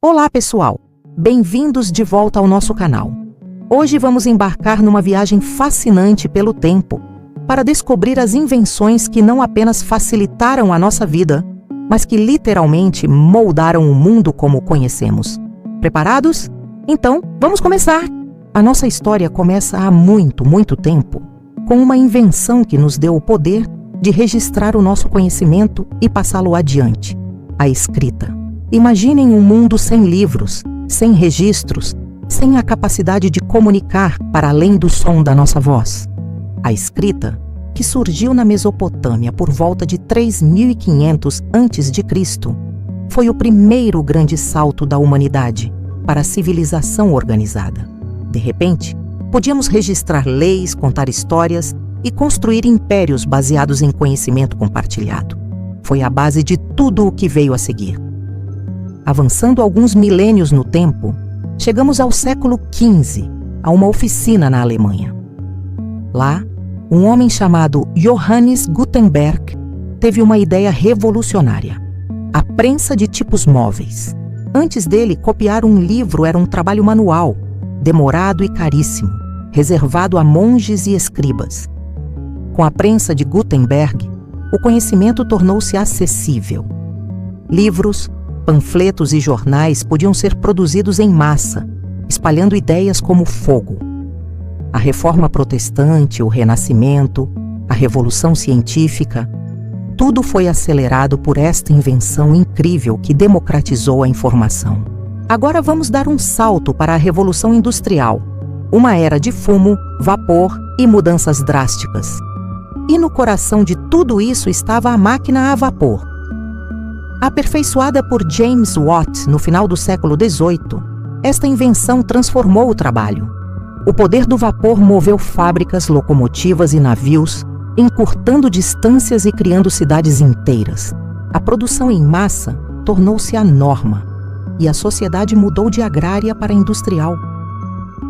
Olá, pessoal! Bem-vindos de volta ao nosso canal. Hoje vamos embarcar numa viagem fascinante pelo tempo para descobrir as invenções que não apenas facilitaram a nossa vida, mas que literalmente moldaram o mundo como o conhecemos. Preparados? Então, vamos começar! A nossa história começa há muito tempo, com uma invenção que nos deu o poder de registrar o nosso conhecimento e passá-lo adiante: a escrita. Imaginem um mundo sem livros, sem registros, sem a capacidade de comunicar para além do som da nossa voz. A escrita, que surgiu na Mesopotâmia por volta de 3500 a.C., foi o primeiro grande salto da humanidade para a civilização organizada. De repente, podíamos registrar leis, contar histórias e construir impérios baseados em conhecimento compartilhado. Foi a base de tudo o que veio a seguir. Avançando alguns milênios no tempo, chegamos ao século XV, a uma oficina na Alemanha. Lá, um homem chamado Johannes Gutenberg teve uma ideia revolucionária: a prensa de tipos móveis. Antes dele, copiar um livro era um trabalho manual, demorado e caríssimo, reservado a monges e escribas. Com a prensa de Gutenberg, o conhecimento tornou-se acessível. Livros, panfletos e jornais podiam ser produzidos em massa, espalhando ideias como fogo. A Reforma Protestante, o Renascimento, a Revolução Científica, tudo foi acelerado por esta invenção incrível que democratizou a informação. Agora vamos dar um salto para a Revolução Industrial, uma era de fumo, vapor e mudanças drásticas. E no coração de tudo isso estava a máquina a vapor. Aperfeiçoada por James Watt no final do século XVIII, esta invenção transformou o trabalho. O poder do vapor moveu fábricas, locomotivas e navios, encurtando distâncias e criando cidades inteiras. A produção em massa tornou-se a norma, e a sociedade mudou de agrária para industrial.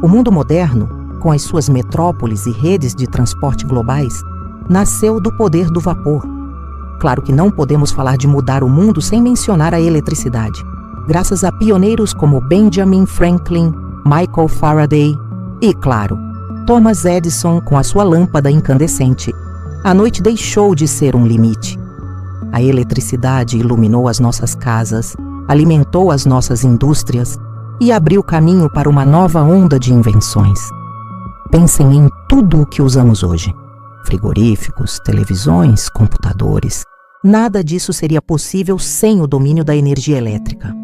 O mundo moderno, com as suas metrópoles e redes de transporte globais, nasceu do poder do vapor. Claro que não podemos falar de mudar o mundo sem mencionar a eletricidade. Graças a pioneiros como Benjamin Franklin, Michael Faraday e, claro, Thomas Edison com a sua lâmpada incandescente, a noite deixou de ser um limite. A eletricidade iluminou as nossas casas, alimentou as nossas indústrias e abriu caminho para uma nova onda de invenções. Pensem em tudo o que usamos hoje: frigoríficos, televisões, computadores. Nada disso seria possível sem o domínio da energia elétrica.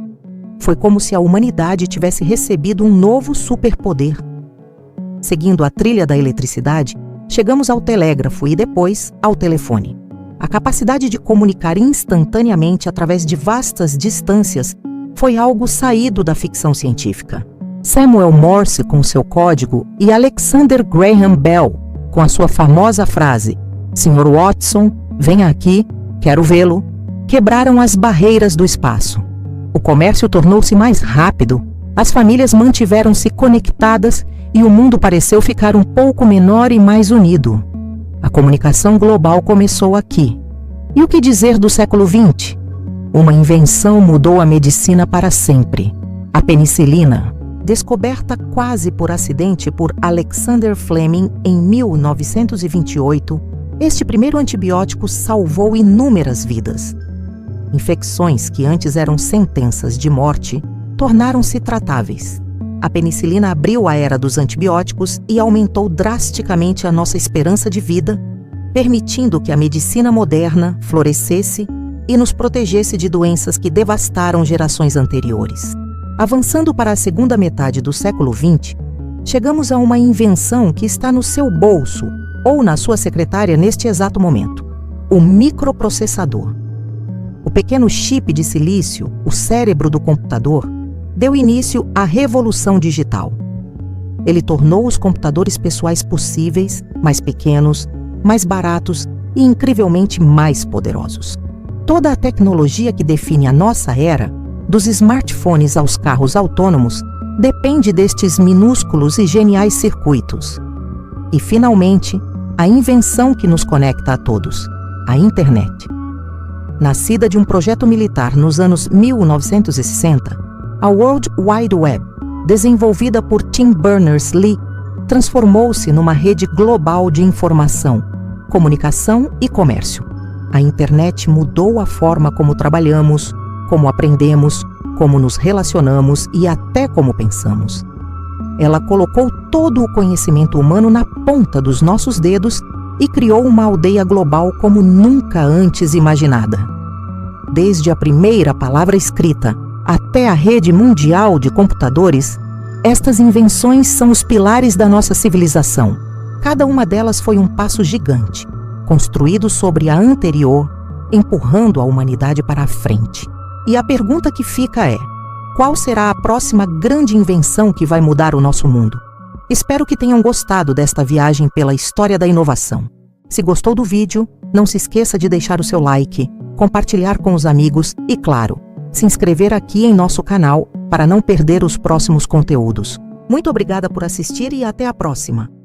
Foi como se a humanidade tivesse recebido um novo superpoder. Seguindo a trilha da eletricidade, chegamos ao telégrafo e depois ao telefone. A capacidade de comunicar instantaneamente através de vastas distâncias foi algo saído da ficção científica. Samuel Morse com seu código e Alexander Graham Bell com a sua famosa frase: "Sr. Watson, venha aqui, quero vê-lo", quebraram as barreiras do espaço. O comércio tornou-se mais rápido, as famílias mantiveram-se conectadas e o mundo pareceu ficar um pouco menor e mais unido. A comunicação global começou aqui. E o que dizer do século XX? Uma invenção mudou a medicina para sempre: a penicilina. Descoberta quase por acidente por Alexander Fleming em 1928, este primeiro antibiótico salvou inúmeras vidas. Infecções que antes eram sentenças de morte tornaram-se tratáveis. A penicilina abriu a era dos antibióticos e aumentou drasticamente a nossa esperança de vida, permitindo que a medicina moderna florescesse e nos protegesse de doenças que devastaram gerações anteriores. Avançando para a segunda metade do século XX, chegamos a uma invenção que está no seu bolso ou na sua secretária neste exato momento: o microprocessador. O pequeno chip de silício, o cérebro do computador, deu início à revolução digital. Ele tornou os computadores pessoais possíveis, mais pequenos, mais baratos e incrivelmente mais poderosos. Toda a tecnologia que define a nossa era, dos smartphones aos carros autônomos, depende destes minúsculos e geniais circuitos. E, finalmente, a invenção que nos conecta a todos: a internet. Nascida de um projeto militar nos anos 1960, A World Wide Web, desenvolvida por Tim Berners-Lee, transformou-se numa rede global de informação, comunicação e comércio. A internet mudou a forma como trabalhamos, como aprendemos, como nos relacionamos e até como pensamos. Ela colocou todo o conhecimento humano na ponta dos nossos dedos e criou uma aldeia global como nunca antes imaginada. Desde a primeira palavra escrita até a rede mundial de computadores, estas invenções são os pilares da nossa civilização. Cada uma delas foi um passo gigante, construído sobre a anterior, empurrando a humanidade para a frente. E a pergunta que fica é: qual será a próxima grande invenção que vai mudar o nosso mundo? Espero que tenham gostado desta viagem pela história da inovação. Se gostou do vídeo, não se esqueça de deixar o seu like, compartilhar com os amigos e, claro, se inscrever aqui em nosso canal para não perder os próximos conteúdos. Muito obrigada por assistir e até a próxima!